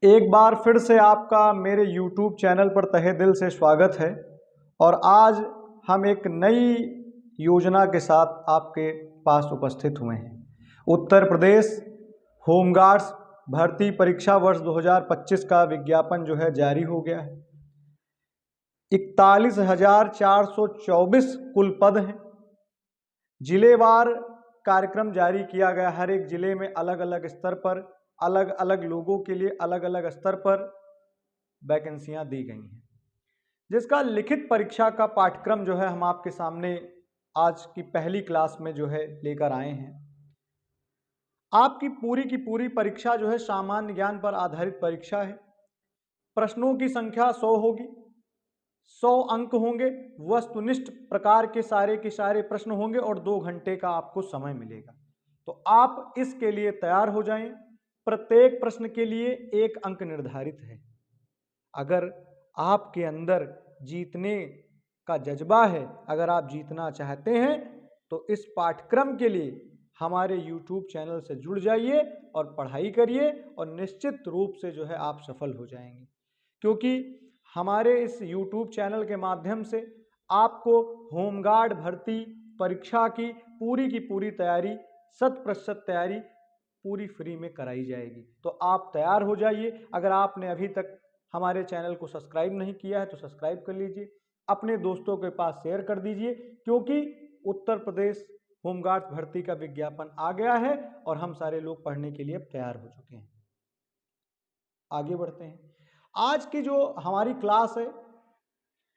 एक बार फिर से आपका मेरे YouTube चैनल पर तहे दिल से स्वागत है। और आज हम एक नई योजना के साथ आपके पास उपस्थित हुए हैं। उत्तर प्रदेश होमगार्ड्स भर्ती परीक्षा वर्ष 2025 का विज्ञापन जो है जारी हो गया है। 41,424 कुल पद हैं। जिलेवार कार्यक्रम जारी किया गया। हर एक जिले में अलग अलग स्तर पर अलग अलग लोगों के लिए अलग अलग स्तर पर वैकेंसियां दी गई हैं, जिसका लिखित परीक्षा का पाठ्यक्रम जो है हम आपके सामने आज की पहली क्लास में जो है लेकर आए हैं। आपकी पूरी की पूरी परीक्षा जो है सामान्य ज्ञान पर आधारित परीक्षा है। प्रश्नों की संख्या 100 होगी, 100 अंक होंगे, वस्तुनिष्ठ प्रकार के सारे प्रश्न होंगे और 2 घंटे का आपको समय मिलेगा। तो आप इसके लिए तैयार हो जाएं। प्रत्येक प्रश्न के लिए 1 अंक निर्धारित है। अगर आपके अंदर जीतने का जज्बा है, अगर आप जीतना चाहते हैं, तो इस पाठ्यक्रम के लिए हमारे YouTube चैनल से जुड़ जाइए और पढ़ाई करिए और निश्चित रूप से जो है आप सफल हो जाएंगे। क्योंकि हमारे इस YouTube चैनल के माध्यम से आपको होमगार्ड भर्ती परीक्षा की पूरी तैयारी, 100% तैयारी पूरी फ्री में कराई जाएगी। तो आप तैयार हो जाइए। अगर आपने अभी तक हमारे चैनल को सब्सक्राइब नहीं किया है तो सब्सक्राइब कर लीजिए, अपने दोस्तों के पास शेयर कर दीजिए, क्योंकि उत्तर प्रदेश होमगार्ड्स भर्ती का विज्ञापन आ गया है और हम सारे लोग पढ़ने के लिए अब तैयार हो चुके हैं। आगे बढ़ते हैं। आज की जो हमारी क्लास है,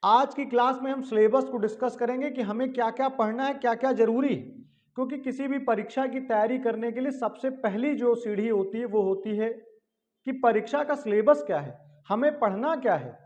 आज की क्लास में हम सिलेबस को डिस्कस करेंगे कि हमें क्या क्या पढ़ना है, क्या क्या जरूरी है। क्योंकि किसी भी परीक्षा की तैयारी करने के लिए सबसे पहली जो सीढ़ी होती है वो होती है कि परीक्षा का सिलेबस क्या है, हमें पढ़ना क्या है।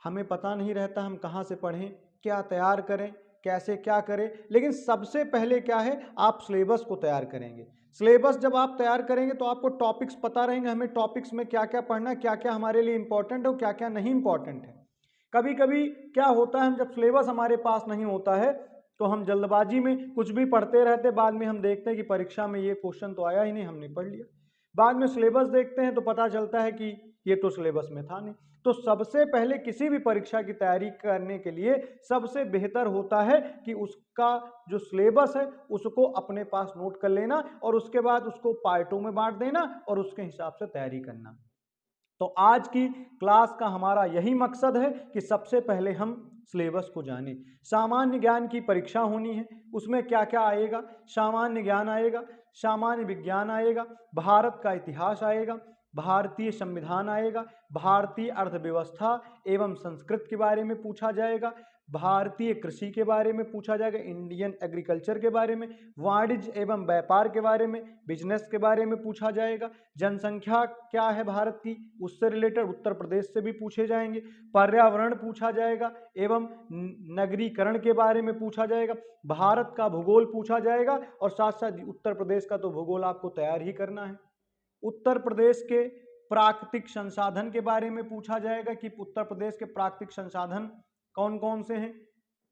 हमें पता नहीं रहता हम कहाँ से पढ़ें, क्या तैयार करें, कैसे क्या करें। लेकिन सबसे पहले क्या है, आप सिलेबस को तैयार करेंगे। सिलेबस जब आप तैयार करेंगे तो आपको टॉपिक्स पता रहेंगे, हमें टॉपिक्स में क्या क्या पढ़ना है, क्या क्या हमारे लिए इंपॉर्टेंट है और क्या क्या नहीं इंपॉर्टेंट है। कभी कभी क्या होता है, हम जब सिलेबस हमारे पास नहीं होता है तो हम जल्दबाजी में कुछ भी पढ़ते रहते, बाद में हम देखते हैं कि परीक्षा में ये क्वेश्चन तो आया ही नहीं, हमने पढ़ लिया। बाद में सिलेबस देखते हैं तो पता चलता है कि ये तो सिलेबस में था नहीं। तो सबसे पहले किसी भी परीक्षा की तैयारी करने के लिए सबसे बेहतर होता है कि उसका जो सिलेबस है उसको अपने पास नोट कर लेना और उसके बाद उसको पार्टों में बांट देना और उसके हिसाब से तैयारी करना। तो आज की क्लास का हमारा यही मकसद है कि सबसे पहले हम सिलेबस को जानें। सामान्य ज्ञान की परीक्षा होनी है, उसमें क्या क्या आएगा, सामान्य ज्ञान आएगा, सामान्य विज्ञान आएगा, भारत का इतिहास आएगा, भारतीय संविधान आएगा, भारतीय अर्थव्यवस्था एवं संस्कृत के बारे में पूछा जाएगा, भारतीय कृषि के बारे में पूछा जाएगा, इंडियन एग्रीकल्चर के बारे में, वाणिज्य एवं व्यापार के बारे में, बिजनेस के बारे में पूछा जाएगा, जनसंख्या क्या है भारत की उससे रिलेटेड उत्तर प्रदेश से भी पूछे जाएंगे, पर्यावरण पूछा जाएगा एवं नगरीकरण के बारे में पूछा जाएगा, भारत का भूगोल पूछा जाएगा और साथ साथ उत्तर प्रदेश का तो भूगोल आपको तैयार ही करना है। उत्तर प्रदेश के प्राकृतिक संसाधन के बारे में पूछा जाएगा कि उत्तर प्रदेश के प्राकृतिक संसाधन कौन कौन से हैं,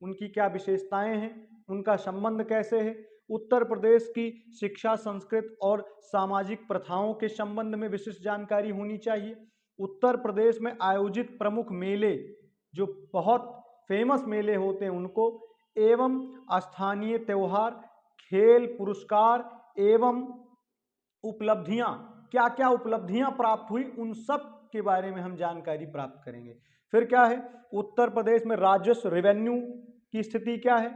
उनकी क्या विशेषताएं हैं, उनका संबंध कैसे है। उत्तर प्रदेश की शिक्षा, संस्कृत और सामाजिक प्रथाओं के संबंध में विशिष्ट जानकारी होनी चाहिए। उत्तर प्रदेश में आयोजित प्रमुख मेले, जो बहुत फेमस मेले होते हैं उनको, एवं स्थानीय त्योहार, खेल, पुरस्कार एवं उपलब्धियां, क्या क्या उपलब्धियां प्राप्त हुई, उन सब के बारे में हम जानकारी प्राप्त करेंगे। फिर क्या है, उत्तर प्रदेश में राजस्व रेवेन्यू की स्थिति क्या है,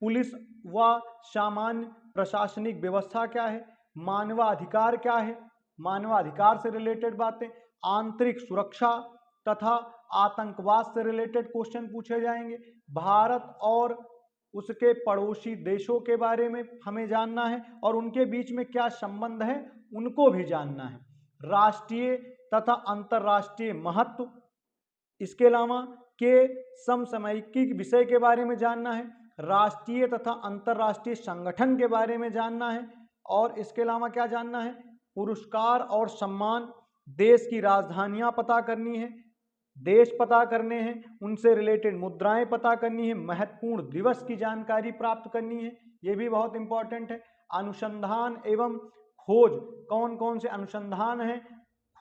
पुलिस व सामान्य प्रशासनिक व्यवस्था क्या है, मानवाधिकार क्या है, मानवाधिकार से रिलेटेड बातें, आंतरिक सुरक्षा तथा आतंकवाद से रिलेटेड क्वेश्चन पूछे जाएंगे, भारत और उसके पड़ोसी देशों के बारे में हमें जानना है और उनके बीच में क्या संबंध है उनको भी जानना है, राष्ट्रीय तथा अंतर्राष्ट्रीय महत्व, इसके अलावा के समसामयिकी विषय के बारे में जानना है, राष्ट्रीय तथा अंतर्राष्ट्रीय संगठन के बारे में जानना है और इसके अलावा क्या जानना है, पुरस्कार और सम्मान, देश की राजधानियां पता करनी है, देश पता करने हैं, उनसे रिलेटेड मुद्राएं पता करनी है, महत्वपूर्ण दिवस की जानकारी प्राप्त करनी है, ये भी बहुत इंपॉर्टेंट है। अनुसंधान एवं खोज, कौन कौन से अनुसंधान हैं,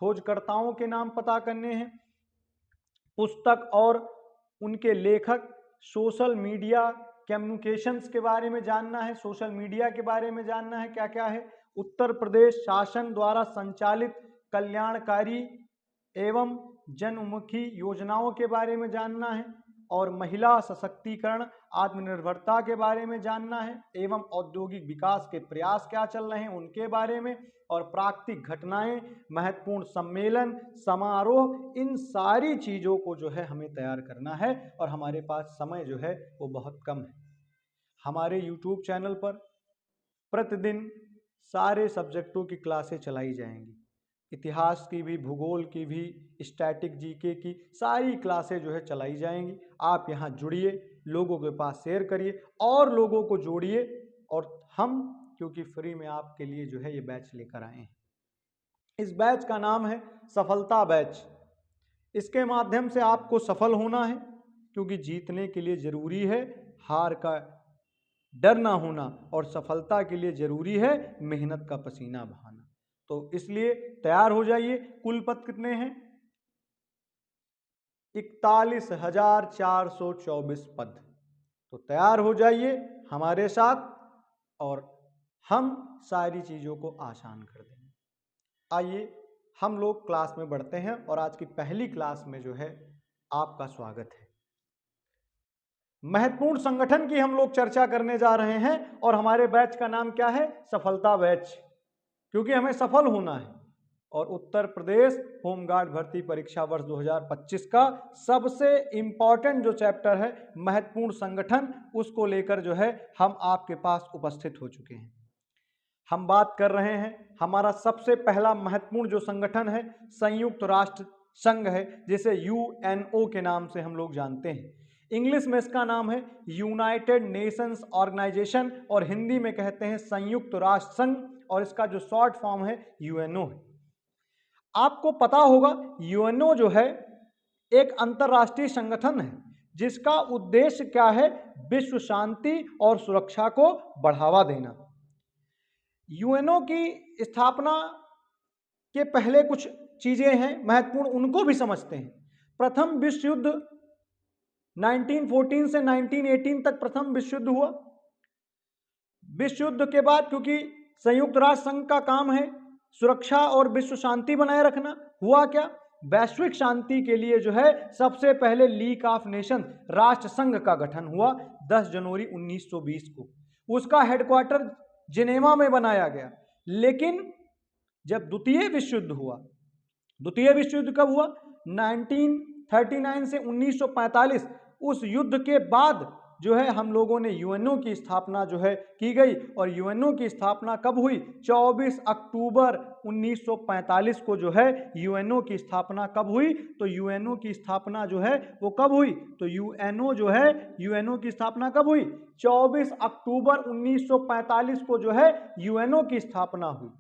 खोजकर्ताओं के नाम पता करने हैं, पुस्तक और उनके लेखक, सोशल मीडिया कम्युनिकेशंस के बारे में जानना है, सोशल मीडिया के बारे में जानना है क्या क्या है, उत्तर प्रदेश शासन द्वारा संचालित कल्याणकारी एवं जनमुखी योजनाओं के बारे में जानना है, और महिला सशक्तिकरण आत्मनिर्भरता के बारे में जानना है, एवं औद्योगिक विकास के प्रयास क्या चल रहे हैं उनके बारे में, और प्राकृतिक घटनाएं, महत्वपूर्ण सम्मेलन, समारोह, इन सारी चीज़ों को जो है हमें तैयार करना है। और हमारे पास समय जो है वो बहुत कम है। हमारे YouTube चैनल पर प्रतिदिन सारे सब्जेक्टों की क्लासें चलाई जाएंगी, इतिहास की भी, भूगोल की भी, स्टैटिक जीके की सारी क्लासें जो है चलाई जाएंगी। आप यहाँ जुड़िए, लोगों के पास शेयर करिए और लोगों को जोड़िए। और हम क्योंकि फ्री में आपके लिए जो है ये बैच लेकर आए हैं। इस बैच का नाम है सफलता बैच। इसके माध्यम से आपको सफल होना है, क्योंकि जीतने के लिए जरूरी है हार का डर ना होना, और सफलता के लिए जरूरी है मेहनत का पसीना बहाना। तो इसलिए तैयार हो जाइए। कुल पद कितने हैं? 41,424 पद। तो तैयार हो जाइए हमारे साथ और हम सारी चीज़ों को आसान कर देंगे। आइए हम लोग क्लास में बढ़ते हैं और आज की पहली क्लास में जो है आपका स्वागत है। महत्वपूर्ण संगठन की हम लोग चर्चा करने जा रहे हैं और हमारे बैच का नाम क्या है? सफलता बैच, क्योंकि हमें सफल होना है। और उत्तर प्रदेश होमगार्ड भर्ती परीक्षा वर्ष 2025 का सबसे इंपॉर्टेंट जो चैप्टर है महत्वपूर्ण संगठन, उसको लेकर जो है हम आपके पास उपस्थित हो चुके हैं। हम बात कर रहे हैं, हमारा सबसे पहला महत्वपूर्ण जो संगठन है संयुक्त राष्ट्र संघ है, जिसे यूएनओ के नाम से हम लोग जानते हैं। इंग्लिश में इसका नाम है यूनाइटेड नेशंस ऑर्गेनाइजेशन और हिंदी में कहते हैं संयुक्त राष्ट्र संघ, और इसका जो शॉर्ट फॉर्म है यूएनओ है। आपको पता होगा यूएनओ जो है एक अंतरराष्ट्रीय संगठन है जिसका उद्देश्य क्या है? विश्व शांति और सुरक्षा को बढ़ावा देना। यूएनओ की स्थापना के पहले कुछ चीजें हैं महत्वपूर्ण, उनको भी समझते हैं। प्रथम विश्व युद्ध 1914 से 1918 तक प्रथम विश्व युद्ध हुआ। विश्व युद्ध के बाद, क्योंकि संयुक्त राष्ट्र संघ का काम है सुरक्षा और विश्व शांति बनाए रखना, हुआ क्या? वैश्विक शांति के लिए जो है सबसे पहले लीग ऑफ नेशन राष्ट्र संघ का गठन हुआ 10 जनवरी 1920 को। उसका हेडक्वार्टर जिनेवा में बनाया गया। लेकिन जब द्वितीय विश्व युद्ध हुआ, द्वितीय विश्व युद्ध कब हुआ? 1939 से 1945। उस युद्ध के बाद जो है हम लोगों ने यूएनओ की स्थापना जो है की गई। और यूएनओ की स्थापना कब हुई? 24 अक्टूबर 1945 को जो है यूएनओ की स्थापना कब हुई? तो यूएनओ की स्थापना जो है वो कब हुई? तो यूएनओ जो है यूएनओ की स्थापना कब हुई? 24 अक्टूबर 1945 को जो है यूएनओ की स्थापना हुई।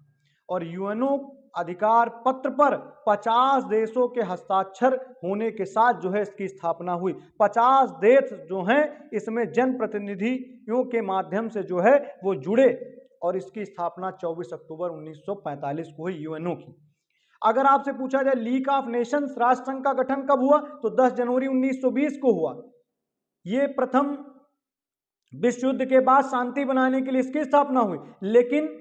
और यूएनओ अधिकार पत्र पर 50 देशों के हस्ताक्षर होने के साथ जो है इसकी स्थापना हुई। 50 देश जो हैं इसमें जनप्रतिनिधियों के माध्यम से जो है वो जुड़े, और इसकी स्थापना 24 अक्टूबर 1945 को हुई यूएनओ की। अगर आपसे पूछा जाए लीग ऑफ नेशंस राष्ट्र संघ का गठन कब हुआ, तो 10 जनवरी 1920 को हुआ। ये प्रथम विश्व युद्ध के बाद शांति बनाने के लिए इसकी स्थापना हुई। लेकिन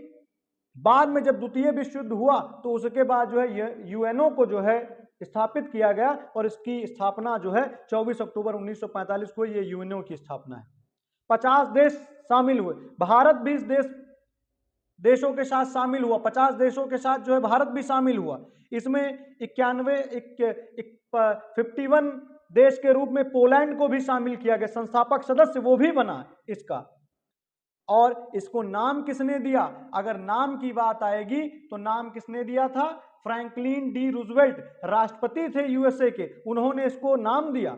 बाद में जब द्वितीय विश्व युद्ध हुआ तो उसके बाद जो है यूएनओ को जो है स्थापित किया गया, और इसकी स्थापना जो है 24 अक्टूबर 1945 को ये यूएनओ की स्थापना है। 50 देश शामिल हुए, भारत भी इस देशों के साथ शामिल हुआ। 50 देशों के साथ जो है भारत भी शामिल हुआ। इसमें 51 देश के रूप में पोलैंड को भी शामिल किया गया, संस्थापक सदस्य वो भी बना इसका। और इसको नाम किसने दिया? अगर नाम की बात आएगी तो नाम किसने दिया था? फ्रैंकलिन डी रूजवेल्ट, राष्ट्रपति थे यूएसए के, उन्होंने इसको नाम दिया।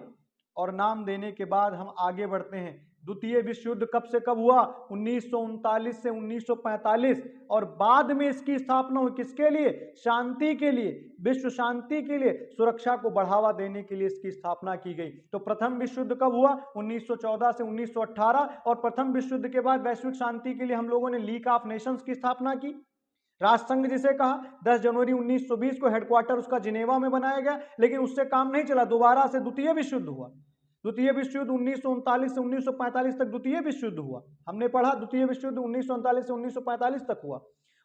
और नाम देने के बाद हम आगे बढ़ते हैं। द्वितीय विश्व युद्ध कब से कब हुआ? 1939 से 1945। और बाद में इसकी स्थापना हुई किसके लिए? शांति के लिए, विश्व शांति के लिए, सुरक्षा को बढ़ावा देने के लिए इसकी स्थापना की गई। तो प्रथम विश्व युद्ध कब हुआ? 1914 से 1918। और प्रथम विश्व युद्ध के बाद वैश्विक शांति के लिए हम लोगों ने लीग ऑफ नेशंस की स्थापना की। राष्ट्रसंघ जिसे कहा 10 जनवरी 1920 को हेडक्वार्टर उसका जिनेवा में बनाया गया, लेकिन उससे काम नहीं चला, दोबारा से द्वितीय विश्व युद्ध हुआ। द्वितीय विश्व युद्ध 1939 से 1945 तक द्वितीय विश्व युद्ध हुआ, हमने पढ़ा द्वितीय विश्व युद्ध 1939 से 1945 तक हुआ।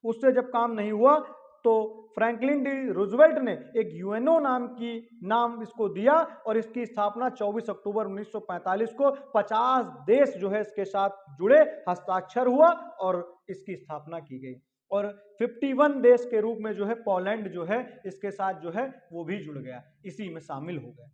उससे जब काम नहीं हुआ तो फ्रैंकलिन डी रूजवेल्ट ने एक यूएनओ नाम इसको दिया और इसकी स्थापना 24 अक्टूबर 1945 को 50 देश जो है इसके साथ जुड़े, हस्ताक्षर हुआ और इसकी स्थापना की गई। और 51 देश के रूप में जो है पोलैंड जो है इसके साथ जो है वो भी जुड़ गया, इसी में शामिल हो गया।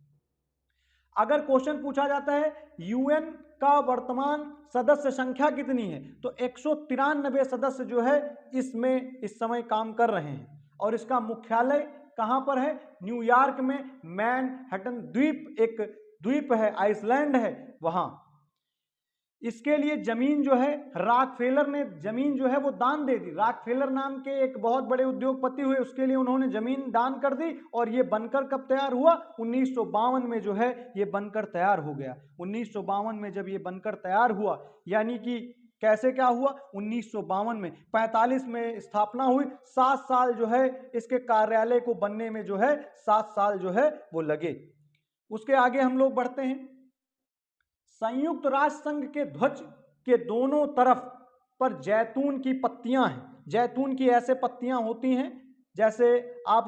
अगर क्वेश्चन पूछा जाता है यूएन का वर्तमान सदस्य संख्या कितनी है, तो 193 सदस्य जो है इसमें इस समय काम कर रहे हैं। और इसका मुख्यालय कहां पर है? न्यूयॉर्क में मैनहट्टन द्वीप, एक द्वीप है, आइसलैंड है वहां। इसके लिए जमीन जो है रॉकफेलर ने जमीन जो है वो दान दे दी। रॉकफेलर नाम के एक बहुत बड़े उद्योगपति हुए, उसके लिए उन्होंने जमीन दान कर दी और ये बनकर कब तैयार हुआ? 1952 में जो है ये बनकर तैयार हो गया। 1952 में जब ये बनकर तैयार हुआ, यानी कि कैसे क्या हुआ? 1952 में 45 में स्थापना हुई, 7 साल जो है इसके कार्यालय को बनने में जो है 7 साल जो है वो लगे। उसके आगे हम लोग बढ़ते हैं। संयुक्त राष्ट्र संघ के ध्वज के दोनों तरफ पर जैतून की पत्तियां हैं। जैतून की ऐसे पत्तियां होती हैं जैसे आप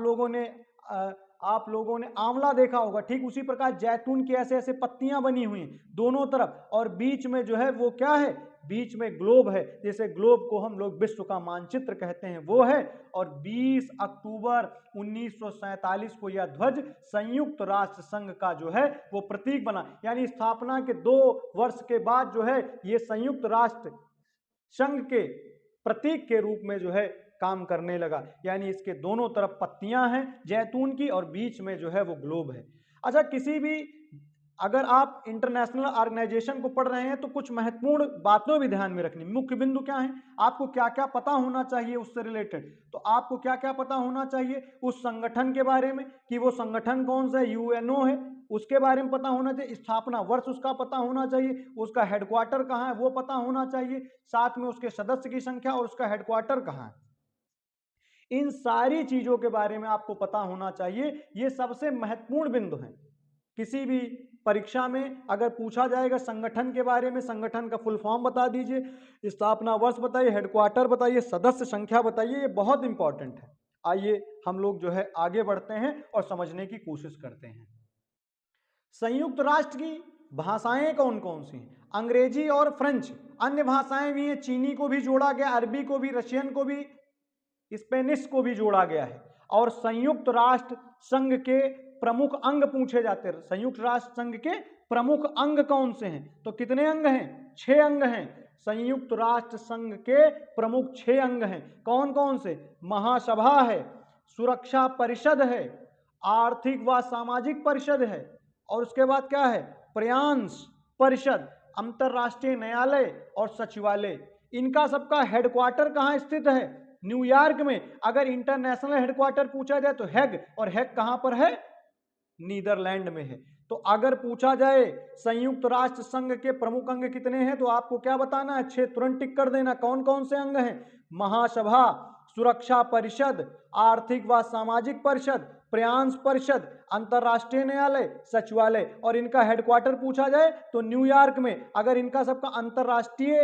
लोगों ने आंवला देखा होगा, ठीक उसी प्रकार जैतून की ऐसे ऐसे पत्तियां बनी हुई हैं दोनों तरफ, और बीच में जो है वो क्या है? बीच में ग्लोब है, जैसे ग्लोब को हम लोग विश्व का मानचित्र कहते हैं वो है। और 20 अक्टूबर 1947 को यह ध्वज संयुक्त राष्ट्र संघ का जो है वो प्रतीक बना, यानी स्थापना के 2 वर्ष के बाद जो है ये संयुक्त राष्ट्र संघ के प्रतीक के रूप में जो है काम करने लगा। यानी इसके दोनों तरफ पत्तियां हैं जैतून की और बीच में जो है वो ग्लोब है। अच्छा, किसी भी अगर आप इंटरनेशनल ऑर्गेनाइजेशन को पढ़ रहे हैं तो कुछ महत्वपूर्ण बातें भी ध्यान में रखनी। मुख्य बिंदु क्या है? आपको क्या क्या पता होना चाहिए उससे रिलेटेड। तो आपको क्या क्या पता होना चाहिए उस संगठन के बारे में कि वो संगठन कौन सा है, यूएनओ है, उसके बारे में पता होना चाहिए। स्थापना वर्ष उसका पता होना चाहिए, उसका हेडक्वार्टर कहाँ है वो पता होना चाहिए, साथ में उसके सदस्य की संख्या और उसका हेडक्वार्टर कहाँ है। इन सारी चीजों के बारे में आपको पता होना चाहिए। ये सबसे महत्वपूर्ण बिंदु हैं। किसी भी परीक्षा में अगर पूछा जाएगा संगठन के बारे में, संगठन का फुल फॉर्म बता दीजिए, स्थापना वर्ष बताइए, हेडक्वार्टर बताइए, सदस्य संख्या बताइए, ये बहुत इंपॉर्टेंट है। आइए हम लोग जो है आगे बढ़ते हैं और समझने की कोशिश करते हैं। संयुक्त राष्ट्र की भाषाएं कौन कौन सी हैं? अंग्रेजी और फ्रेंच। अन्य भाषाएं भी हैं, चीनी को भी जोड़ा गया, अरबी को भी, रशियन को भी, स्पेनिश को भी जोड़ा गया है। और संयुक्त राष्ट्र संघ के प्रमुख अंग पूछे जाते हैं। संयुक्त राष्ट्र संघ के प्रमुख अंग कौन से हैं? तो कितने अंग हैं? 6 अंग हैं। संयुक्त राष्ट्र संघ के प्रमुख 6 अंग हैं। कौन कौन से? महासभा है, सुरक्षा परिषद है, आर्थिक व सामाजिक परिषद है, और उसके बाद क्या है? पर्यावरण परिषद, अंतरराष्ट्रीय न्यायालय और सचिवालय। इनका सबका हेडक्वार्टर कहाँ स्थित है? न्यूयॉर्क में। अगर इंटरनेशनल हेडक्वार्टर पूछा जाए तो हैग, और हैग कहां पर है? नीदरलैंड में है। तो अगर पूछा जाए संयुक्त राष्ट्र संघ के प्रमुख अंग कितने हैं तो आपको क्या बताना है? 6 तुरंत टिक कर देना। कौन कौन से अंग हैं? महासभा, सुरक्षा परिषद, आर्थिक व सामाजिक परिषद, पर्यावरण परिषद, अंतरराष्ट्रीय न्यायालय, सचिवालय। और इनका हेडक्वार्टर पूछा जाए तो न्यूयॉर्क में। अगर इनका सबका अंतरराष्ट्रीय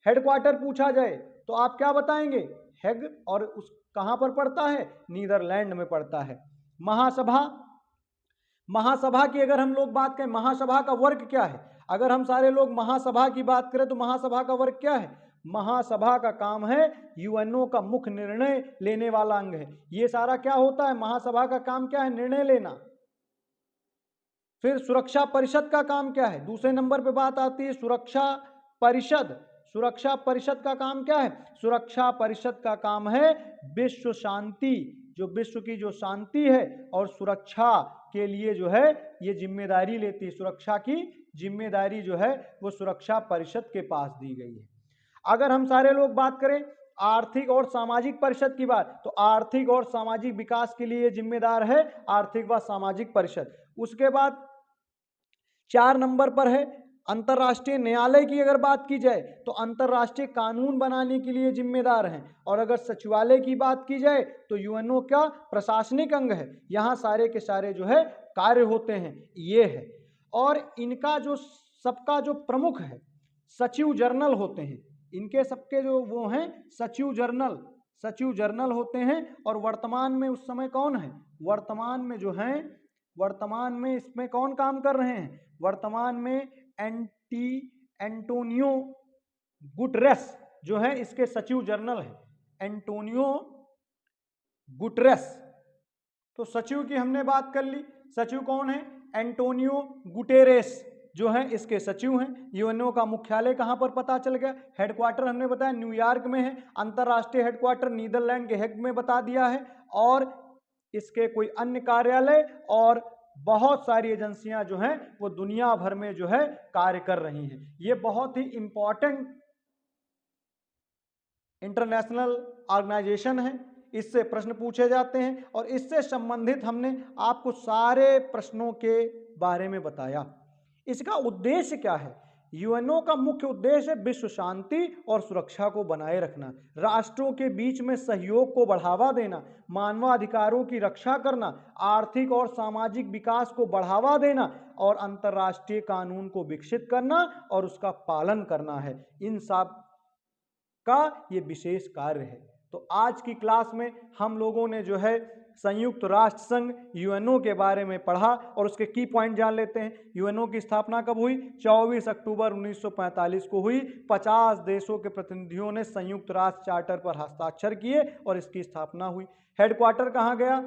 हेडक्वार्टर पूछा जाए तो आप क्या बताएंगे? हैग, और उस कहां पर पड़ता है? नीदरलैंड में पड़ता है। महासभा की अगर हम लोग बात करें, महासभा का वर्ग क्या है? अगर हम सारे लोग महासभा की बात करें तो महासभा का वर्ग क्या है? महासभा का काम है यूएनओ का मुख्य निर्णय लेने वाला अंग है। ये सारा क्या होता है? महासभा का काम क्या है? निर्णय लेना। फिर सुरक्षा परिषद का काम क्या है? दूसरे नंबर पे बात आती है सुरक्षा परिषद। सुरक्षा परिषद का काम क्या है? सुरक्षा परिषद का काम है विश्व शांति, जो विश्व की जो शांति है और सुरक्षा के लिए जो है ये जिम्मेदारी लेती है। सुरक्षा की जिम्मेदारी जो है वो सुरक्षा परिषद के पास दी गई है। अगर हम सारे लोग बात करें आर्थिक और सामाजिक परिषद की बात, तो आर्थिक और सामाजिक विकास के लिए जिम्मेदार है आर्थिक व सामाजिक परिषद। उसके बाद 4 नंबर पर है अंतर्राष्ट्रीय न्यायालय की अगर बात की जाए तो अंतर्राष्ट्रीय कानून बनाने के लिए जिम्मेदार हैं। और अगर सचिवालय की बात की जाए तो यूएनओ का प्रशासनिक अंग है, यहाँ सारे के सारे जो है कार्य होते हैं, ये है। और इनका जो सबका जो प्रमुख है सचिव जनरल होते हैं, इनके सबके जो वो हैं सचिव जनरल होते हैं। और वर्तमान में उस समय कौन है, वर्तमान में जो हैं, वर्तमान में इसमें कौन काम कर रहे हैं, वर्तमान में एंटोनियो गुटरेस जो है इसके सचिव जनरल है, एंटोनियो गुटरेस। तो सचिव की हमने बात कर ली, सचिव कौन है, एंटोनियो गुटेरेस जो है इसके सचिव हैं। यूएनओ का मुख्यालय कहां पर पता चल गया, हेडक्वार्टर हमने बताया न्यूयॉर्क में है, अंतरराष्ट्रीय हेडक्वार्टर नीदरलैंड के हेग में बता दिया है। और इसके कोई अन्य कार्यालय और बहुत सारी एजेंसियां जो हैं वो दुनिया भर में जो है कार्य कर रही हैं। ये बहुत ही इंपॉर्टेंट इंटरनेशनल ऑर्गेनाइजेशन है, इससे प्रश्न पूछे जाते हैं और इससे संबंधित हमने आपको सारे प्रश्नों के बारे में बताया। इसका उद्देश्य क्या है, यूएनओ का मुख्य उद्देश्य विश्व शांति और सुरक्षा को बनाए रखना, राष्ट्रों के बीच में सहयोग को बढ़ावा देना, मानवाधिकारों की रक्षा करना, आर्थिक और सामाजिक विकास को बढ़ावा देना और अंतर्राष्ट्रीय कानून को विकसित करना और उसका पालन करना है। इन सब का ये विशेष कार्य है। तो आज की क्लास में हम लोगों ने जो है संयुक्त राष्ट्र संघ यूएनओ के बारे में पढ़ा और उसके की पॉइंट जान लेते हैं। यूएनओ की स्थापना कब हुई, 24 अक्टूबर 1945 को हुई। 50 देशों के प्रतिनिधियों ने संयुक्त राष्ट्र चार्टर पर हस्ताक्षर किए और इसकी स्थापना हुई। हेडक्वार्टर कहाँ गया,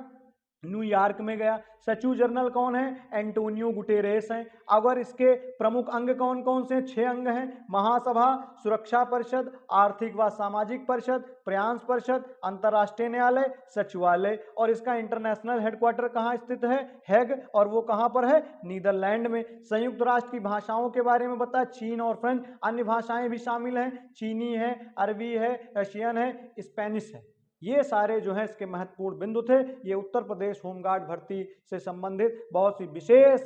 न्यूयॉर्क में गया। सचिव जनरल कौन है, एंटोनियो गुटेरेस हैं। अगर इसके प्रमुख अंग कौन कौन से, 6 अंग हैं, महासभा, सुरक्षा परिषद, आर्थिक व सामाजिक परिषद, प्रयांस परिषद, अंतर्राष्ट्रीय न्यायालय, सचिवालय। और इसका इंटरनेशनल हेडक्वार्टर कहाँ स्थित है, हैग, और वो कहाँ पर है, नीदरलैंड में। संयुक्त राष्ट्र की भाषाओं के बारे में बताया, चीन और फ्रेंच, अन्य भाषाएं भी शामिल हैं, चीनी है, अरबी है, रशियन है, स्पेनिश है। ये सारे जो है इसके महत्वपूर्ण बिंदु थे। ये उत्तर प्रदेश होमगार्ड भर्ती से संबंधित बहुत सी विशेष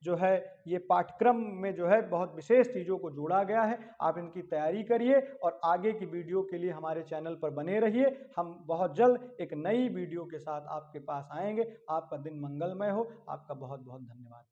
जो है ये पाठ्यक्रम में जो है बहुत विशेष चीज़ों को जोड़ा गया है। आप इनकी तैयारी करिए और आगे की वीडियो के लिए हमारे चैनल पर बने रहिए। हम बहुत जल्द एक नई वीडियो के साथ आपके पास आएंगे। आपका दिन मंगलमय हो। आपका बहुत बहुत धन्यवाद।